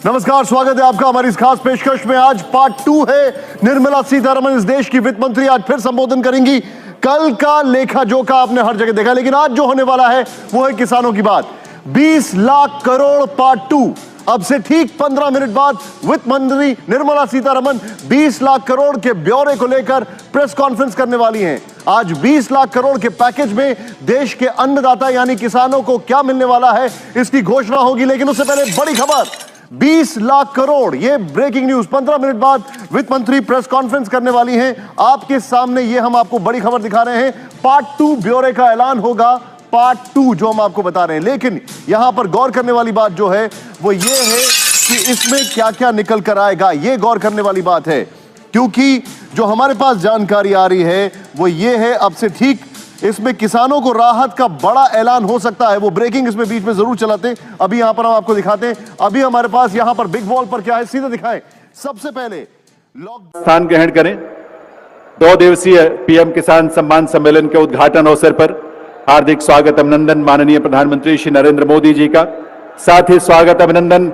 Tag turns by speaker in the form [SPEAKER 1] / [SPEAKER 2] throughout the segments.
[SPEAKER 1] नमस्कार, स्वागत है आपका हमारी इस खास पेशकश में। आज पार्ट 2 है। निर्मला सीतारमण इस देश की वित्त मंत्री आज फिर संबोधन करेंगी। कल का लेखा जोखा आपने हर जगह देखा, लेकिन आज जो होने वाला है वो है किसानों की बात। 20 लाख करोड़ पार्ट 2। अब से ठीक 15 मिनट बाद वित्त मंत्री निर्मला सीतारमण 20 लाख करोड़ के ब्यौरे को लेकर प्रेस कॉन्फ्रेंस करने वाली हैं। आज 20 लाख करोड़ के पैकेज में देश के अन्नदाता यानी किसानों को क्या मिलने वाला है, इसकी घोषणा होगी। लेकिन उससे पहले बड़ी खबर, 20 लाख करोड़, ये ब्रेकिंग न्यूज। 15 मिनट बाद वित्त मंत्री प्रेस कॉन्फ्रेंस करने वाली हैं। आपके सामने ये हम आपको बड़ी खबर दिखा रहे हैं। पार्ट 2 ब्यौरे का ऐलान होगा, पार्ट 2 जो हम आपको बता रहे हैं। लेकिन यहां पर गौर करने वाली बात जो है वो ये है कि इसमें क्या क्या निकल कर आएगा, ये गौर करने वाली बात है। क्योंकि जो हमारे पास जानकारी आ रही है वो ये है, अब से ठीक इसमें किसानों को राहत का बड़ा ऐलान हो सकता है। वो ब्रेकिंग इसमें बीच में जरूर चलाते हैं, अभी यहां पर हम आपको दिखाते हैं। अभी हमारे पास यहां पर बिग वॉल पर क्या है, सीधे दिखाएं। सबसे पहले
[SPEAKER 2] स्थान ग्रहण करें। 2 दिवसीय पीएम किसान सम्मान सम्मेलन के उद्घाटन अवसर पर हार्दिक स्वागत अभिनंदन माननीय प्रधानमंत्री श्री नरेंद्र मोदी जी का। साथ ही स्वागत अभिनंदन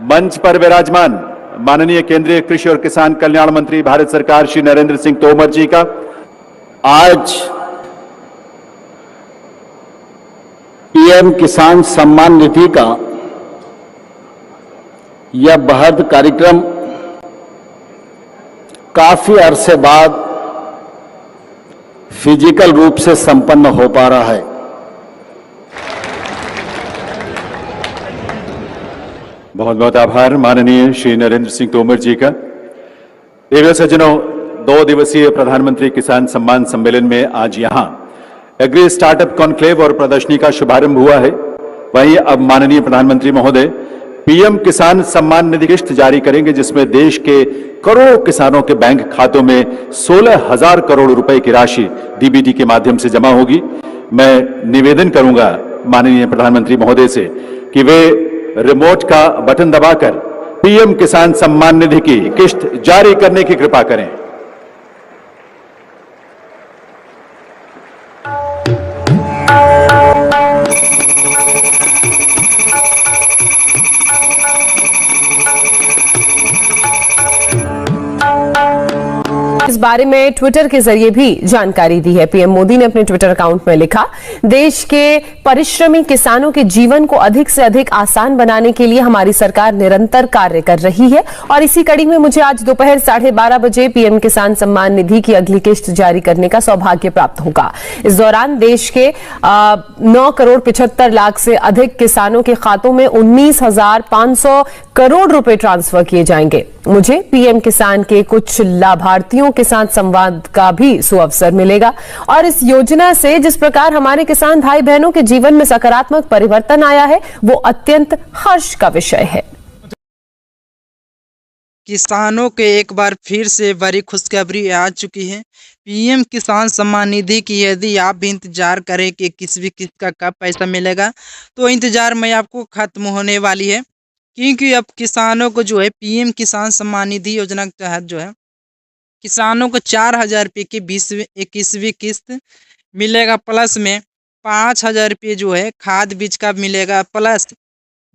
[SPEAKER 2] मंच पर विराजमान माननीय केंद्रीय कृषि और किसान कल्याण मंत्री भारत सरकार श्री नरेंद्र सिंह तोमर जी का।
[SPEAKER 3] आज पीएम किसान सम्मान निधि का यह बृहद कार्यक्रम काफी अरसे बाद फिजिकल रूप से संपन्न हो पा रहा है।
[SPEAKER 2] बहुत बहुत आभार माननीय श्री नरेंद्र सिंह तोमर जी का। प्रिय सज्जनों, 2 दिवसीय प्रधानमंत्री किसान सम्मान सम्मेलन में आज यहां एग्री स्टार्टअप कॉन्क्लेव और प्रदर्शनी का शुभारंभ हुआ है। वहीं अब माननीय प्रधानमंत्री महोदय पीएम किसान सम्मान निधि किस्त जारी करेंगे, जिसमें देश के करोड़ों किसानों के बैंक खातों में 16,000 करोड़ रुपए की राशि डीबीटी के माध्यम से जमा होगी। मैं निवेदन करूंगा माननीय प्रधानमंत्री महोदय से कि वे रिमोट का बटन दबाकर पीएम किसान सम्मान निधि की किस्त जारी करने की कृपा करें।
[SPEAKER 4] इस बारे में ट्विटर के जरिए भी जानकारी दी है। पीएम मोदी ने अपने ट्विटर अकाउंट में लिखा, देश के परिश्रमी किसानों के जीवन को अधिक से अधिक आसान बनाने के लिए हमारी सरकार निरंतर कार्य कर रही है और इसी कड़ी में मुझे आज दोपहर 12:30 बजे पीएम किसान सम्मान निधि की अगली किस्त जारी करने का सौभाग्य प्राप्त होगा। इस दौरान देश के 9 करोड़ 75 लाख से अधिक किसानों के खातों में 19,500 करोड़ रुपए ट्रांसफर किए जाएंगे। मुझे पीएम किसान के कुछ लाभार्थियों के साथ संवाद का भी सुअवसर मिलेगा और इस योजना से जिस प्रकार हमारे किसान भाई बहनों के जीवन में सकारात्मक परिवर्तन आया है वो अत्यंत हर्ष का विषय है।
[SPEAKER 5] किसानों के एक बार फिर से बड़ी खुशखबरी आ चुकी है। पीएम किसान सम्मान निधि की यदि आप भी इंतजार करें कि किसी किस्त का कब पैसा मिलेगा, तो इंतजार में आपको खत्म होने वाली है। क्योंकि अब किसानों को जो है पीएम किसान सम्मान निधि योजना के तहत जो है किसानों को 4,000 रुपये की 21वीं किस्त मिलेगा, प्लस में 5,000 रुपये जो है खाद बीज का मिलेगा, प्लस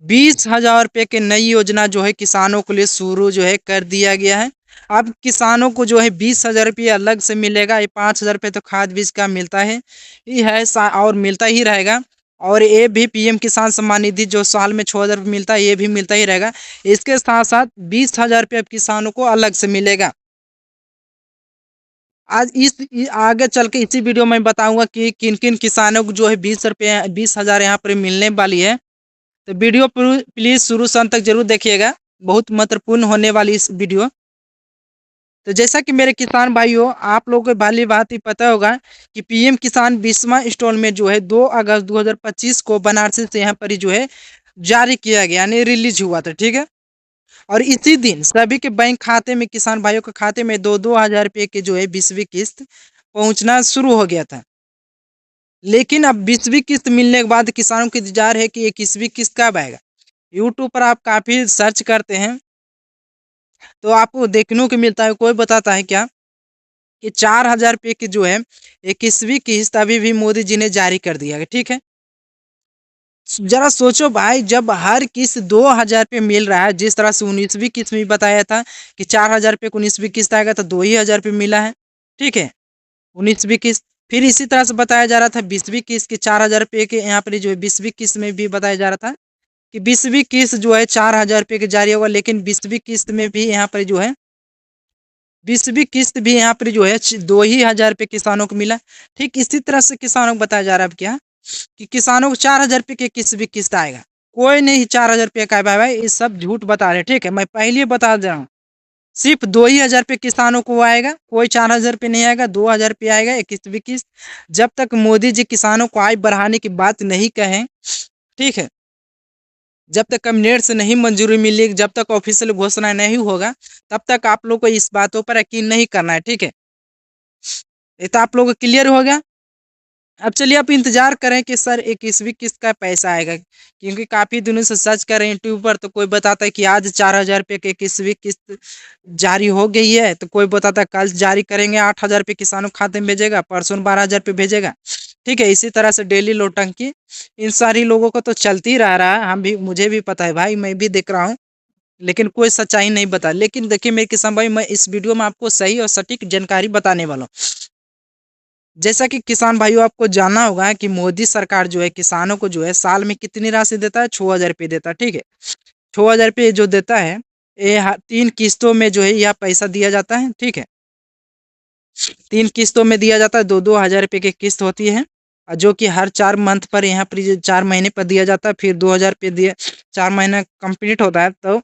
[SPEAKER 5] 20,000 रुपये की नई योजना जो है किसानों के लिए शुरू जो है कर दिया गया है। अब किसानों को जो है 20,000 रुपये अलग से मिलेगा। ये 5,000 रुपये तो खाद बीज का मिलता है ही है और मिलता ही रहेगा। और ये भी पीएम किसान सम्मान निधि जो साल में 6,000 रुपये मिलता है, ये भी मिलता ही रहेगा। इसके साथ साथ 20,000 रुपये अब किसानों को अलग से मिलेगा। आज आगे चल के इसी वीडियो में बताऊंगा कि किन किन किसानों को जो है 20,000 यहाँ पर मिलने वाली है। तो वीडियो प्लीज शुरू से अंत तक जरूर देखिएगा, बहुत महत्वपूर्ण होने वाली इस वीडियो। तो जैसा कि मेरे किसान भाइयों, आप लोगों को भली बात ही पता होगा कि पीएम किसान 20वां इंस्टॉलमेंट जो है 2 अगस्त 2025 को बनारस से यहाँ पर ही जो है जारी किया गया, यानी रिलीज हुआ था, ठीक है। और इसी दिन सभी के बैंक खाते में, किसान भाइयों के खाते में 2-2 हज़ार रुपये के जो है 20वीं किस्त पहुंचना शुरू हो गया था। लेकिन अब 20वीं किस्त मिलने के बाद किसानों को इंतजार है कि 21वीं किस्त कब आएगा। यूट्यूब पर आप काफ़ी सर्च करते हैं तो आपको देखने को मिलता है, कोई बताता है क्या कि 4,000 रुपये की जो है 21वीं किस्त अभी भी मोदी जी ने जारी कर दिया है, ठीक है। जरा सोचो भाई, जब हर किस्त 2,000 रुपये मिल रहा है, जिस तरह से 19वीं किस्त में बताया था कि 4,000 रुपये को 19वीं किस्त आएगा तो 2,000 रुपये मिला है, ठीक है 19वीं किस्त। फिर इसी तरह से बताया जा रहा था 20वीं किस्त के 4,000 रुपये के, यहाँ पर जो है 20वीं किस्त में भी बताया जा रहा था कि 20वीं किस्त जो है 4,000 रुपये की जारी होगा, लेकिन 20वीं किस्त में भी यहाँ पर जो है 20वीं किस्त भी यहाँ पर जो है 2,000 रुपये किसानों को मिला। ठीक इसी तरह से किसानों को बताया जा रहा है अब क्या कि किसानों को 4,000 रुपये की किस्त भी किस्त आएगा। कोई नहीं 4,000 रुपये का है भाई, ये सब झूठ बता रहे हैं, ठीक है मैं पहले ही बता दे रहा हूँ। सिर्फ 2,000 रुपये किसानों को आएगा, कोई 4,000 रुपये नहीं आएगा, 2,000 रुपये आएगा इक्कीसवीं किस्त। जब तक मोदी जी किसानों को आय बढ़ाने की बात नहीं कहें, ठीक है जब तक कैबिनेट से नहीं मंजूरी मिलेगी, जब तक ऑफिशियल घोषणा नहीं होगा, तब तक आप लोग को इस बातों पर यकीन नहीं करना है, ठीक है ये तो आप लोग को क्लियर हो गया। अब चलिए आप इंतजार करें कि सर 21वीं किस्त का पैसा आएगा, क्योंकि काफी दिनों से सर्च कर रहे हैं यूट्यूब पर, तो कोई बताता है कि आज 4,000 रुपये की 21वीं किस्त जारी हो गई है, तो कोई बताता है कल जारी करेंगे, 8,000 रुपये किसानों के खाते में भेजेगा, परसों 12,000 रुपये भेजेगा, ठीक है इसी तरह से डेली नोटंकी इन सारी लोगों को तो चलती ही रह रहा है। हम भी, मुझे भी पता है भाई, मैं भी देख रहा हूँ, लेकिन कोई सच्चाई नहीं बता। लेकिन देखिए मेरे किसान भाई, मैं इस वीडियो में आपको सही और सटीक जानकारी बताने वाला हूँ। जैसा कि किसान भाइयों आपको जानना होगा कि मोदी सरकार जो है किसानों को जो है साल में कितनी राशि देता है, 6,000 रुपये देता है, ठीक है 6,000 रुपये जो देता है, ये 3 किस्तों में जो है यह पैसा दिया जाता है, ठीक है 3 किस्तों में दिया जाता है, 2,000 रुपये की किस्त होती है, और जो कि हर 4 मंथ पर यहाँ पर 4 महीने पर दिया जाता है। फिर 2,000 रुपये दिए, 4 महीना कंप्लीट होता है तो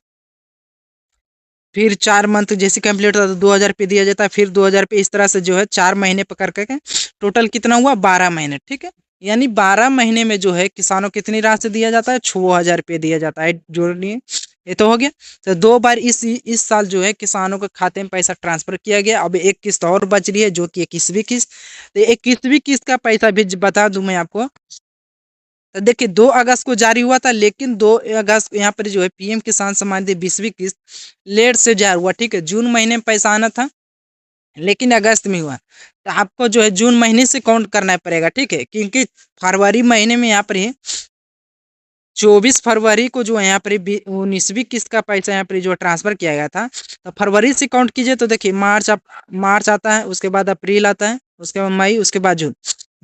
[SPEAKER 5] फिर 4 मंथ जैसे कंप्लीट होता है तो 2,000 रुपये दिया जाता है, फिर 2,000 रुपये, इस तरह से जो है 4 महीने पकड़ करके टोटल कितना हुआ 12 महीने, ठीक है यानी 12 महीने में जो है किसानों को कितनी राशि दिया जाता है, 6,000 रुपये दिया जाता है। जोड़िए ये तो हो गया। तो 2 बार इस साल जो है किसानों के खाते में पैसा ट्रांसफर किया गया। अब एक किस्त और बच रही है जो कि 21वीं किस्त। तो 21वीं किस्त का पैसा भी बता दूं मैं आपको, तो देखिए 2 अगस्त को जारी हुआ था, लेकिन 2 अगस्त यहाँ पर जो है पीएम किसान सम्मान निधि 20वीं किस्त लेट से जारी हुआ, ठीक है जून महीने में पैसा आना था लेकिन अगस्त में हुआ। तो आपको जो है जून महीने से काउंट करना पड़ेगा, ठीक है क्योंकि फरवरी महीने में यहाँ पर 24 फरवरी को जो है यहाँ पर 19वीं किस्त का पैसा यहाँ पर जो ट्रांसफर किया गया था। तो फरवरी से काउंट कीजिए तो देखिए मार्च आता है, उसके बाद अप्रैल आता है, उसके बाद मई, उसके बाद जून।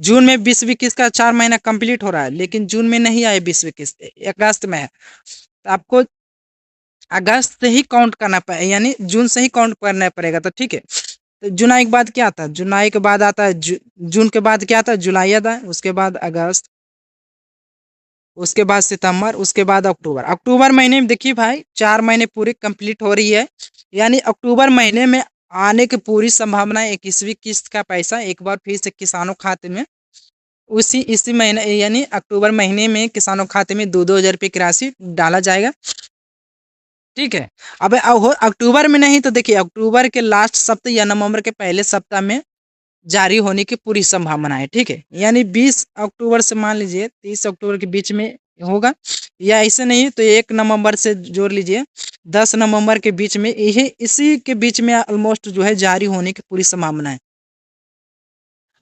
[SPEAKER 5] जून में 20वीं किस्त का 4 महीना कंप्लीट हो रहा है, लेकिन जून में नहीं आए 20वीं किस्त, अगस्त में है। तो आपको अगस्त से ही काउंट करना पड़ेगा, यानी जून से ही काउंट करना पड़ेगा। तो ठीक है, तो जुलाई के बाद क्या आता है, जुलाई के बाद आता है जून के बाद क्या आता है, जुलाई आता है, उसके बाद अगस्त, उसके बाद सितंबर, उसके बाद अक्टूबर। अक्टूबर महीने में देखिए भाई 4 महीने पूरी कंप्लीट हो रही है, यानी अक्टूबर महीने में आने की पूरी संभावना है 21वीं किस्त का पैसा एक बार फिर से किसानों खाते में इसी महीने यानी अक्टूबर महीने में किसानों खाते में 2,000 रुपये की राशि डाला जाएगा, ठीक है। अब अक्टूबर में नहीं तो देखिए अक्टूबर के लास्ट सप्ताह या नवंबर के पहले सप्ताह में जारी होने की पूरी संभावना है, ठीक है यानी 20 अक्टूबर से मान लीजिए 30 अक्टूबर के बीच में होगा, या ऐसे नहीं तो 1 नवंबर से जोड़ लीजिए 10 नवंबर के बीच में, यही इसी के बीच में ऑलमोस्ट जो है जारी होने की पूरी संभावना है।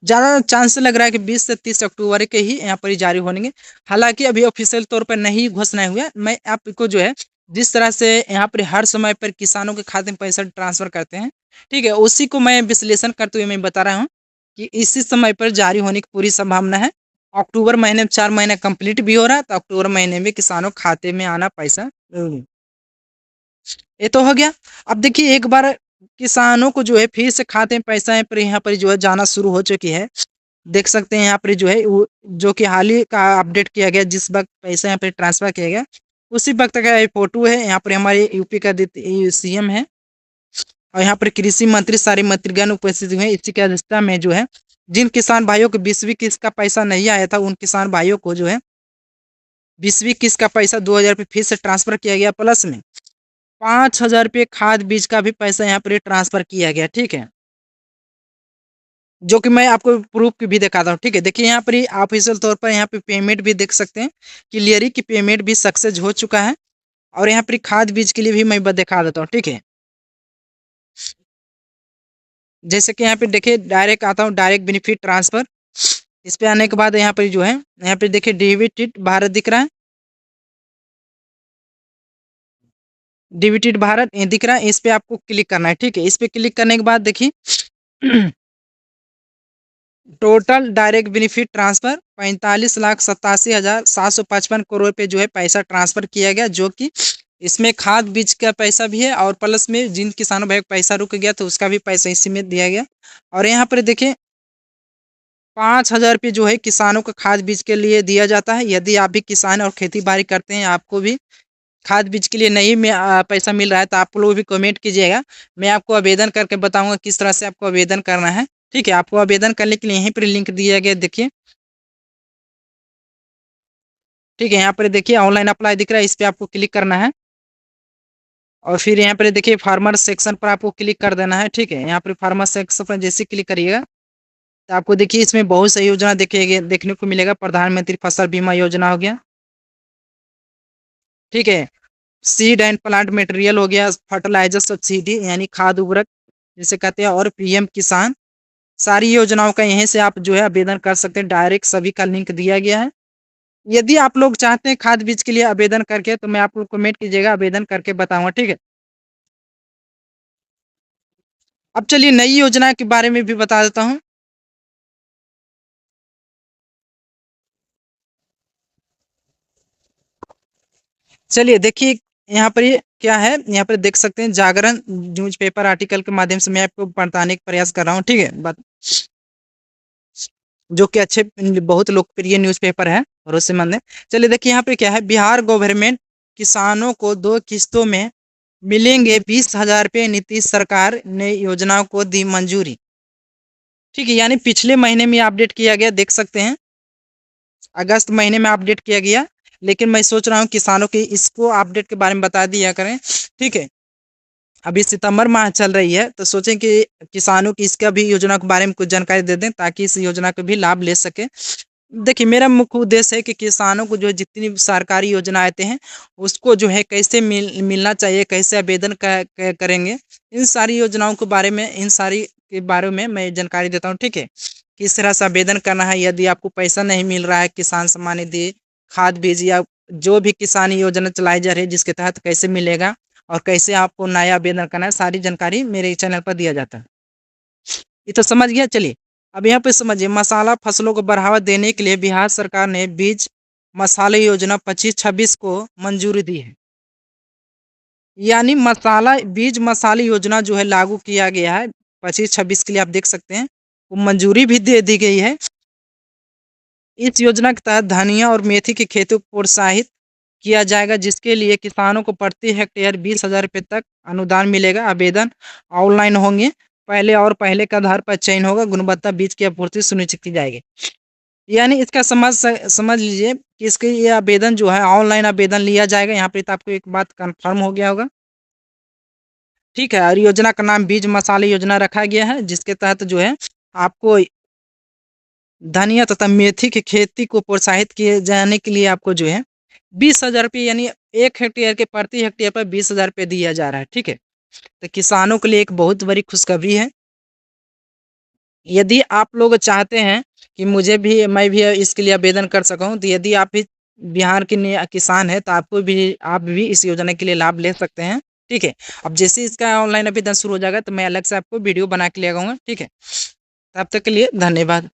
[SPEAKER 5] ज़्यादा चांस लग रहा है कि 20 से 30 अक्टूबर के ही यहाँ पर ही जारी होंगे। हालांकि अभी ऑफिशियल तौर पर नहीं घोषणा हुआ। मैं आपको जो है जिस तरह से यहाँ पर हर समय पर किसानों के खाते में पैसा ट्रांसफर करते हैं, ठीक है उसी को मैं विश्लेषण करते हुए मैं बता रहा हूँ कि इसी समय पर जारी होने की पूरी संभावना है। अक्टूबर महीने में 4 महीना कंप्लीट भी हो रहा है, तो अक्टूबर महीने में किसानों खाते में आना पैसा जरूरी। ये तो हो गया। अब देखिए एक बार किसानों को जो है फिर से खाते में पैसा यहाँ पर जो है जाना शुरू हो चुकी है। देख सकते हैं यहाँ पर जो है जो कि हाल ही का अपडेट किया गया, जिस वक्त पैसा यहाँ पर ट्रांसफर किया गया उसी वक्त का ये फोटो है। यहाँ पर हमारे यूपी का सीएम है और यहाँ पर कृषि मंत्री सारे मंत्रीगण उपस्थित हुए। इसी की अध्यक्षता में जो है जिन किसान भाइयों को 20वीं किस्त का पैसा नहीं आया था उन किसान भाइयों को जो है 20वीं किस्त का पैसा 2,000 रुपये फिर से ट्रांसफर किया गया, प्लस में 5,000 रुपये खाद बीज का भी पैसा यहाँ पर ट्रांसफर किया गया, ठीक है जो कि मैं आपको प्रूफ भी दिखाता हूँ, ठीक है देखिए यहाँ पर ऑफिशियल तौर पर यहाँ पे पेमेंट भी देख सकते हैं क्लियरली की पेमेंट भी सक्सेस हो चुका है। और यहाँ पर खाद बीज के लिए भी मैं दिखा देता हूँ, ठीक है जैसे कि यहाँ पे देखिए डायरेक्ट आता हूँ, डायरेक्ट बेनिफिट ट्रांसफर इस पे आने के बाद यहाँ पर जो है, यहाँ पे देखिए डीबीटी भारत दिख रहा है, डीबीटी भारत ये दिख रहा है, इस पे आपको क्लिक करना है। ठीक है, इस पे क्लिक करने के बाद देखिए total direct benefit transfer 45,87,755 crore पे जो है पैसा ट्रांसफर किया गया, जो कि इसमें खाद बीज का पैसा भी है और प्लस में जिन किसानों भाई पैसा रुक गया तो उसका भी पैसा इसी में दिया गया। और यहाँ पर देखिए 5,000 रुपये जो है किसानों को खाद बीज के लिए दिया जाता है। यदि आप भी किसान और खेती बाड़ी करते हैं, आपको भी खाद बीज के लिए नहीं में पैसा मिल रहा है तो आप लोग भी कमेंट कीजिएगा, मैं आपको आवेदन करके बताऊंगा किस तरह से आपको आवेदन करना है। ठीक है, आपको आवेदन करने के लिए यहीं पर लिंक दिया गया, देखिए। ठीक है, यहाँ पर देखिए ऑनलाइन अप्लाई दिख रहा है, इस पर आपको क्लिक करना है और फिर यहाँ पर देखिए फार्मर सेक्शन पर आपको क्लिक कर देना है। ठीक है, यहाँ पर फार्मर सेक्शन पर जैसे क्लिक करिएगा तो आपको देखिए इसमें बहुत सी योजना देखने को मिलेगा। प्रधानमंत्री फसल बीमा योजना हो गया, ठीक है, सीड एंड प्लांट मटेरियल हो गया, फर्टिलाइजर सब्सिडी यानी खाद उर्वरक जिसे कहते हैं, और पीएम किसान, सारी योजनाओं का यहीं से आप जो है आवेदन कर सकते हैं। डायरेक्ट सभी का लिंक दिया गया है। यदि आप लोग चाहते हैं खाद बीज के लिए आवेदन करके तो मैं आप लोग कमेंट कीजिएगा, आवेदन करके बताऊंगा। ठीक है, अब चलिए नई योजना के बारे में भी बता देता हूँ। चलिए देखिए यहाँ पर ये क्या है, यहाँ पर देख सकते हैं जागरण न्यूज़पेपर आर्टिकल के माध्यम से मैं आपको बताने का प्रयास कर रहा हूँ। ठीक है, जो कि अच्छे बहुत लोकप्रिय न्यूज़पेपर है, भरोसेमंद है। चलिए देखिए यहाँ पे क्या है, बिहार गवर्नमेंट किसानों को 2 किस्तों में मिलेंगे 20,000 रुपये, नीतीश सरकार ने योजनाओं को दी मंजूरी। ठीक है, यानी पिछले महीने में अपडेट किया गया, देख सकते हैं अगस्त महीने में अपडेट किया गया, लेकिन मैं सोच रहा हूँ किसानों के इसको अपडेट के बारे में बता दिया करें। ठीक है, अभी सितंबर माह चल रही है तो सोचें कि किसानों की इसका भी योजना के बारे में कुछ जानकारी दे दें ताकि इस योजना का भी लाभ ले सके। देखिए मेरा मुख्य उद्देश्य है कि किसानों को जो जितनी सरकारी योजना आते हैं उसको जो है कैसे मिलना चाहिए, कैसे आवेदन करेंगे, इन सारी योजनाओं के बारे में, इन सारी के बारे में मैं जानकारी देता हूँ। ठीक है, किस तरह से आवेदन करना है, यदि आपको पैसा नहीं मिल रहा है, किसान सम्मान निधि, खाद बीज या जो भी किसानी योजना चलाई जा रही है जिसके तहत कैसे मिलेगा और कैसे आपको नया आवेदन करना है, सारी जानकारी मेरे चैनल पर दिया जाता है। ये तो समझ गया। चलिए अब यहाँ पे समझिए, मसाला फसलों को बढ़ावा देने के लिए बिहार सरकार ने बीज मसाले योजना 25-26 को मंजूरी दी है। यानी बीज मसाले योजना जो है लागू किया गया है 25-26 के लिए, आप देख सकते हैं वो मंजूरी भी दे दी गई है। इस योजना के तहत धनिया और मेथी की खेती को प्रोत्साहित किया जाएगा, जिसके लिए किसानों को प्रति हेक्टेयर 20,000 रुपये तक अनुदान मिलेगा। आवेदन ऑनलाइन होंगे, पहले के आधार पर चयन होगा, गुणवत्ता बीज की आपूर्ति सुनिश्चित की जाएगी। यानी इसका समझ लीजिए कि इसके ये आवेदन जो है ऑनलाइन आवेदन लिया जाएगा। यहाँ पे तो आपको एक बात कंफर्म हो गया होगा। ठीक है, और योजना का नाम बीज मसाले योजना रखा गया है, जिसके तहत जो है आपको धनिया तथा मेथी की खेती को प्रोत्साहित किए जाने के लिए आपको जो है 20,000 रुपये, यानी 1 हेक्टेयर के प्रति हेक्टेयर पर 20,000 रुपये दिया जा रहा है। ठीक है, तो किसानों के लिए एक बहुत बड़ी खुशखबरी है। यदि आप लोग चाहते हैं कि मैं भी इसके लिए आवेदन कर सकूं, तो यदि आप भी बिहार के किसान हैं तो आप भी इस योजना के लिए लाभ ले सकते हैं। ठीक है, अब जैसे इसका ऑनलाइन आवेदन शुरू हो जाएगा तो मैं अलग से आपको वीडियो बना के ले आऊँगा। ठीक है, तब तक के लिए धन्यवाद।